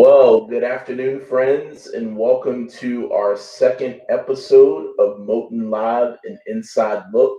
Well, good afternoon, friends, and welcome to our second episode of Moton Live, an Inside Look.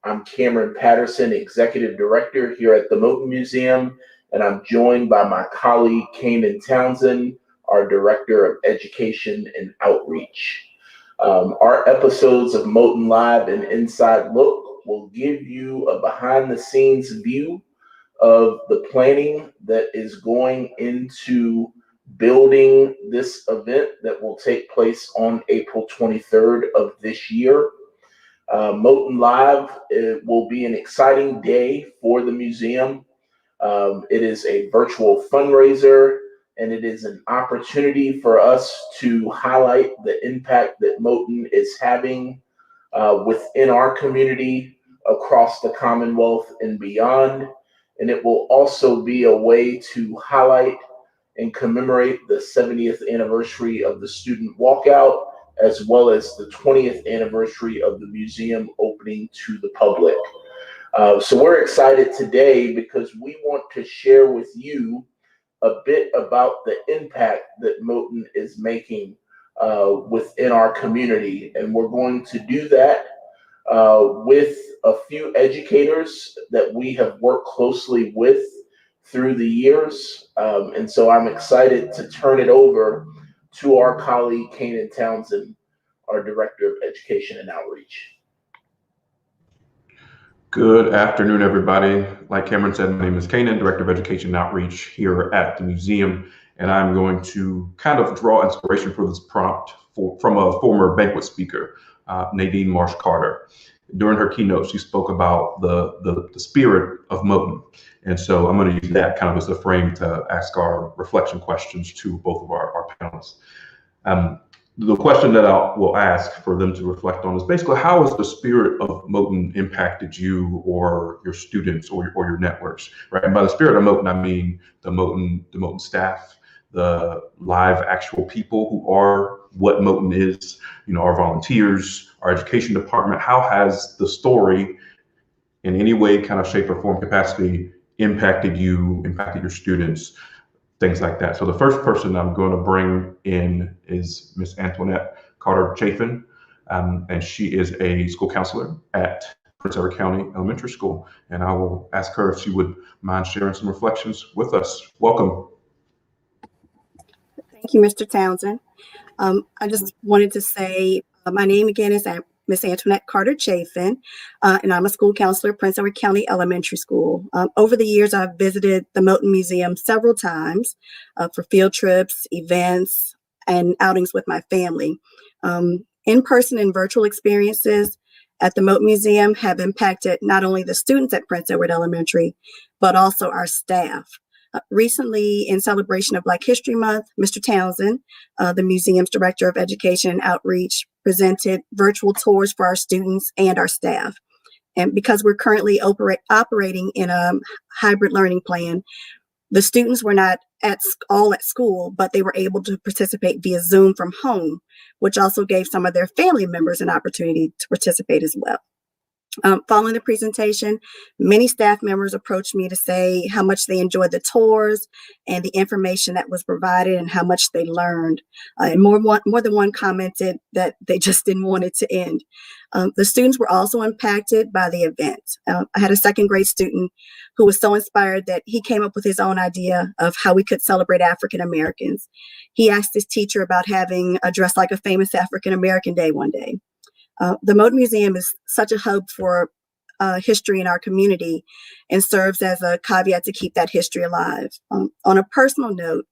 I'm Cameron Patterson, Executive Director here at the Moton Museum, and I'm joined by my colleague, Cainan Townsend, our Director of Education and Outreach. Our episodes of Moton Live, an Inside Look will give you a behind-the-scenes view of the planning that is going into building this event that will take place on April 23rd of this year. Moton Live, it will be an exciting day for the museum. It is a virtual fundraiser, and it is an opportunity for us to highlight the impact that Moton is having within our community, across the Commonwealth and beyond. And it will also be a way to highlight and commemorate the 70th anniversary of the student walkout, as well as the 20th anniversary of the museum opening to the public. So we're excited today because we want to share with you a bit about the impact that Moton is making within our community. And we're going to do that with a few educators that we have worked closely with through the years. And so I'm excited to turn it over to our colleague, Cainan Townsend, our Director of Education and Outreach. Good afternoon, everybody. Like Cameron said, my name is Cainan, Director of Education and Outreach here at the museum. And I'm going to kind of draw inspiration for this prompt from a former banquet speaker, Nadine Marsh Carter. During her keynote, she spoke about the spirit of Moton. And so I'm going to use that kind of as a frame to ask our reflection questions to both of our panelists. The question that I will ask for them to reflect on is basically, how has the spirit of Moton impacted you or your students or your networks, right? And by the spirit of Moton, I mean the Moton staff, the live actual people who are what Moton is, our volunteers, our education department. How has the story in any way, kind of shape or form, capacity impacted you, impacted your students, things like that? So the first person I'm going to bring in is Miss Antoinette Carter-Chaffin, and she is a school counselor at Prince Edward County Elementary School. And I will ask her if she would mind sharing some reflections with us. Welcome. Thank you, Mr. Townsend. I just wanted to say my name again is Miss Antoinette Carter-Chaffin, and I'm a school counselor at Prince Edward County Elementary School. Over the years, I've visited the Moton Museum several times for field trips, events, and outings with my family. In-person and virtual experiences at the Moton Museum have impacted not only the students at Prince Edward Elementary, but also our staff. Recently, in celebration of Black History Month, Mr. Townsend, the museum's Director of Education and Outreach, presented virtual tours for our students and our staff. And because we're currently operating in a hybrid learning plan, the students were not all at school, but they were able to participate via Zoom from home, which also gave some of their family members an opportunity to participate as well. Following the presentation, many staff members approached me to say how much they enjoyed the tours and the information that was provided and how much they learned. And more than one commented that they just didn't want it to end. The students were also impacted by the event. I had a second grade student who was so inspired that he came up with his own idea of how we could celebrate African Americans. He asked his teacher about having a Dress Like a Famous African American Day one day. The Moton Museum is such a hub for history in our community and serves as a caveat to keep that history alive. On a personal note,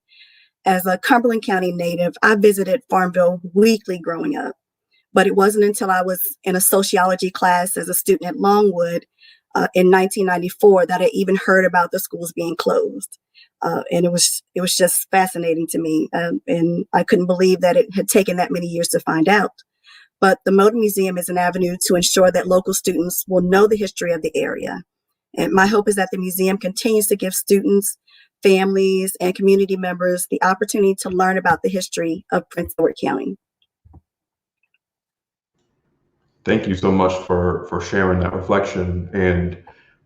as a Cumberland County native, I visited Farmville weekly growing up, but it wasn't until I was in a sociology class as a student at Longwood in 1994 that I even heard about the schools being closed. And it was just fascinating to me, and I couldn't believe that it had taken that many years to find out. But the Moton Museum is an avenue to ensure that local students will know the history of the area. And my hope is that the museum continues to give students, families, and community members the opportunity to learn about the history of Prince Edward County. Thank you so much for sharing that reflection. And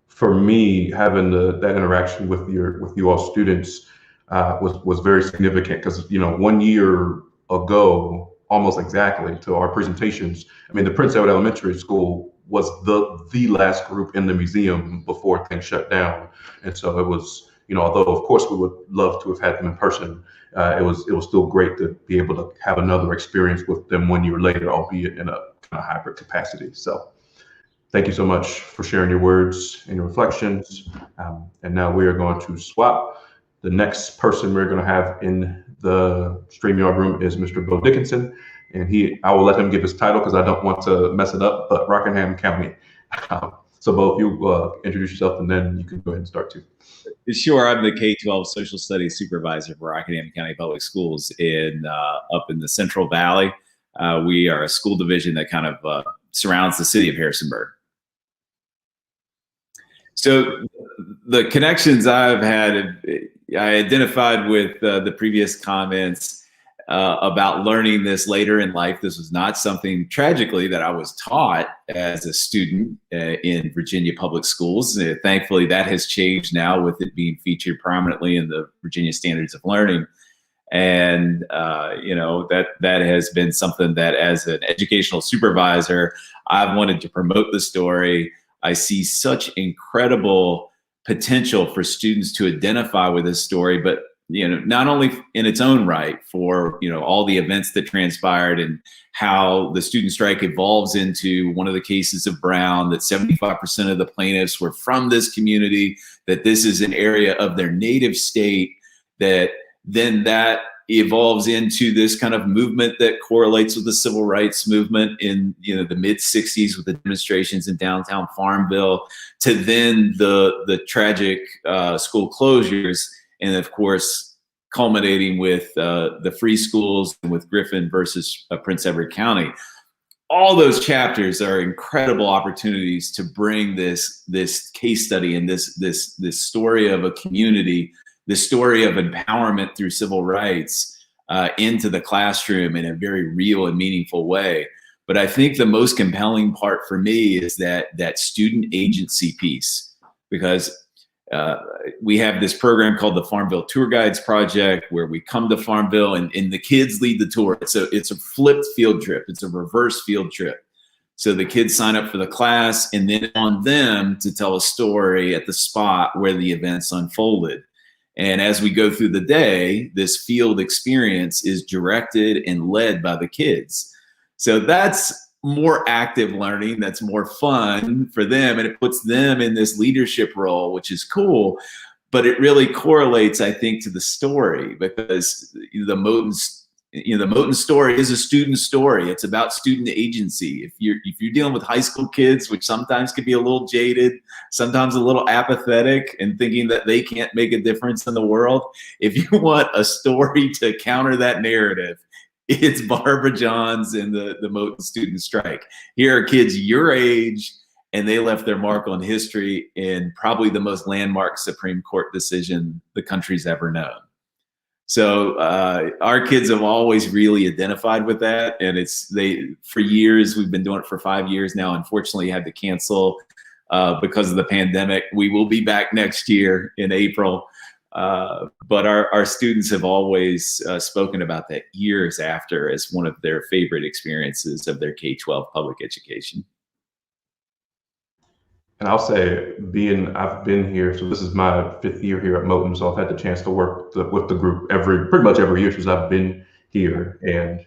for me, having that interaction with you all students, was very significant because, 1 year ago, almost exactly to our presentations, I mean, the Prince Edward Elementary School was the last group in the museum before things shut down. And so it was, although of course we would love to have had them in person, it was still great to be able to have another experience with them 1 year later, albeit in a kind of hybrid capacity. So thank you so much for sharing your words and your reflections. And now we are going to swap. The next person we're going to have in the StreamYard room is Mr. Beau Dickerson. And I will let him give his title because I don't want to mess it up, but Rockingham County. So Beau, if you introduce yourself and then you can go ahead and start too. Sure, I'm the K-12 Social Studies Supervisor for Rockingham County Public Schools up in the Central Valley. We are a school division that kind of surrounds the city of Harrisonburg. So the connections I've had, I identified with the previous comments about learning this later in life. This was not something, tragically, that I was taught as a student in Virginia public schools. Thankfully, that has changed now with it being featured prominently in the Virginia Standards of Learning. And, that has been something that as an educational supervisor, I've wanted to promote the story. I see such incredible potential for students to identify with this story, but not only in its own right for, all the events that transpired and how the student strike evolves into one of the cases of Brown, that 75% of the plaintiffs were from this community, that this is an area of their native state, that then that evolves into this kind of movement that correlates with the civil rights movement in, the mid 60s with the demonstrations in downtown Farmville, to then the tragic school closures. And of course, culminating with the free schools and with Griffin versus Prince Edward County. All those chapters are incredible opportunities to bring this case study and this story of a community, the story of empowerment through civil rights into the classroom in a very real and meaningful way. But I think the most compelling part for me is that student agency piece, because we have this program called the Farmville Tour Guides Project, where we come to Farmville and the kids lead the tour. It's a flipped field trip. It's a reverse field trip. So the kids sign up for the class, and then on them to tell a story at the spot where the events unfolded. And as we go through the day, this field experience is directed and led by the kids. So that's more active learning, that's more fun for them, and it puts them in this leadership role, which is cool. But it really correlates, I think, to the story, because the Moton story is a student story. It's about student agency. If you're dealing with high school kids, which sometimes can be a little jaded, sometimes a little apathetic, and thinking that they can't make a difference in the world, if you want a story to counter that narrative, it's Barbara Johns and the Moton student strike. Here are kids your age, and they left their mark on history in probably the most landmark Supreme Court decision the country's ever known. So our kids have always really identified with that, and for years, we've been doing it for 5 years now. Unfortunately, had to cancel because of the pandemic. We will be back next year in April. But our students have always spoken about that years after as one of their favorite experiences of their K-12 public education. And I'll say, I've been here, so this is my 5th year here at Moton, so I've had the chance to work with the group pretty much every year since I've been here. And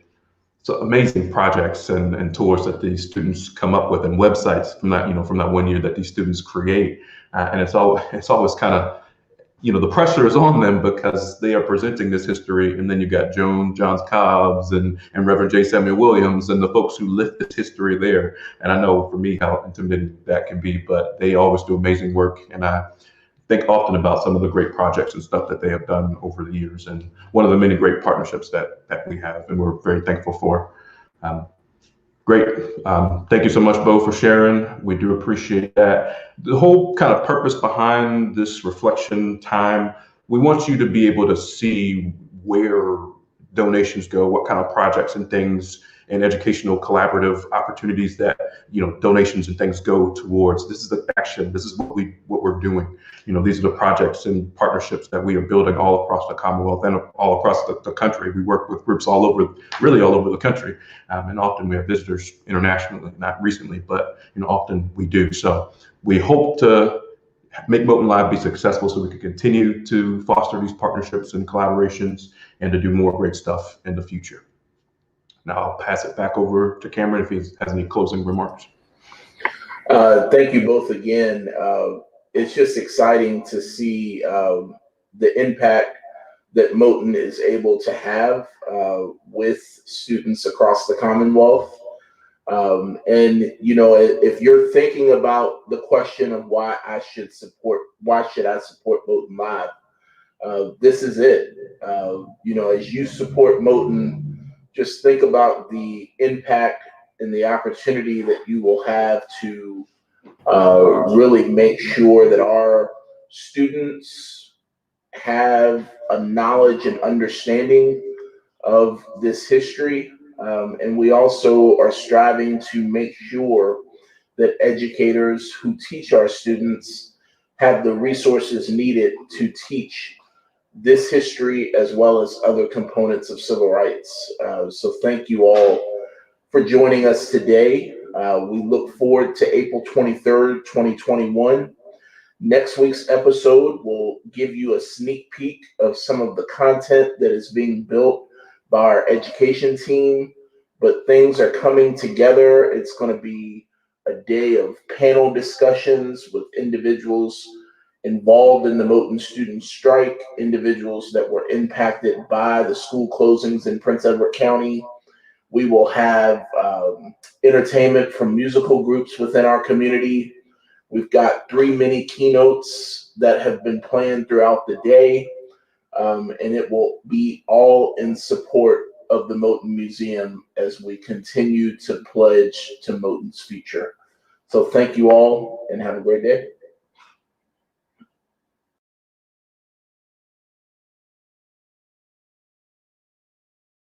so amazing projects and tours that these students come up with, and websites from that 1 year that these students create. And it's always kind of, the pressure is on them because they are presenting this history, and then you got Johns Cobbs and Reverend J. Samuel Williams and the folks who lift this history there. And I know for me how intermittent that can be, but they always do amazing work. And I think often about some of the great projects and stuff that they have done over the years, and one of the many great partnerships that we have, and we're very thankful for. Great. Thank you so much, Beau, for sharing. We do appreciate that. The whole kind of purpose behind this reflection time, we want you to be able to see where donations go, what kind of projects and things and educational collaborative opportunities that, donations and things go towards. This is the action. This is what we're doing. These are the projects and partnerships that we are building all across the Commonwealth and all across the country. We work with groups really all over the country. And often we have visitors internationally, not recently, but often we do. So we hope to make Moton Live be successful so we can continue to foster these partnerships and collaborations and to do more great stuff in the future. Now I'll pass it back over to Cameron if he has any closing remarks. Thank you both again. It's just exciting to see the impact that Moton is able to have with students across the Commonwealth. And, if you're thinking about the question of why should I support Moton Live, this is it. As you support Moton, just think about the impact and the opportunity that you will have to really make sure that our students have a knowledge and understanding of this history. And we also are striving to make sure that educators who teach our students have the resources needed to teach this history as well as other components of civil rights. So thank you all for joining us today. We look forward to April 23rd, 2021. Next week's episode will give you a sneak peek of some of the content that is being built by our education team, but things are coming together. It's going to be a day of panel discussions with individuals involved in the Moton student strike, individuals that were impacted by the school closings in Prince Edward County. We will have entertainment from musical groups within our community. We've got 3 mini keynotes that have been planned throughout the day, and it will be all in support of the Moton Museum as we continue to pledge to Moton's future. So thank you all and have a great day.